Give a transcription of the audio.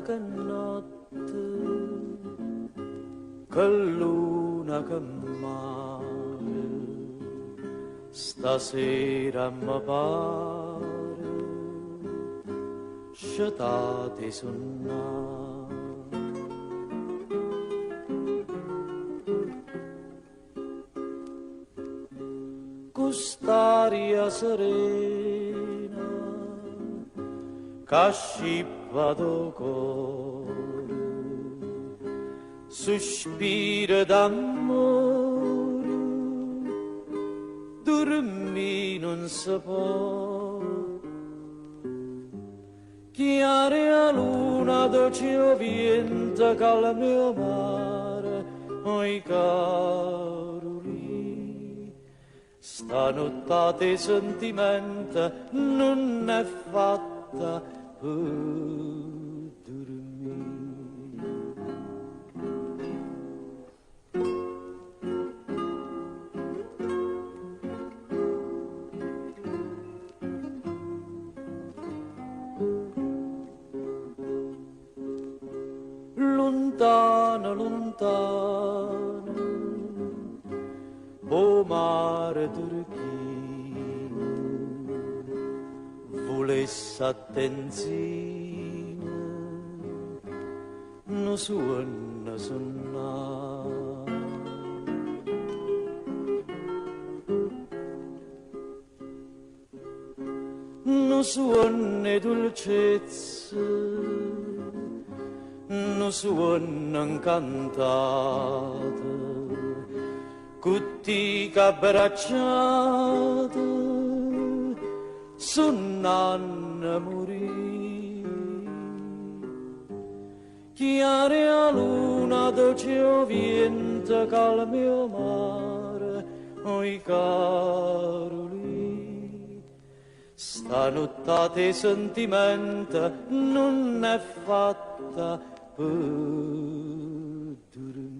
che notte, che luna che mare, stasera mi pare, scetate suonare. Quest'aria serena, che scippa do cuore, sospiro d'amore, dormì non si può. Chiare a luna, dolce vento, calma mio mare, oi caroli, stanotte sentimento non è fatta per dormire. Lontano, lontano, o mare turchino, volesse attenzione, non suona suonare. Non suona dolcezza, non suona cantate, tutti che abbracciate suonano morire. Chiare a luna, dolce vento, calma mio mare, oi caroli, stanotte sentimento non è fatta per dormire.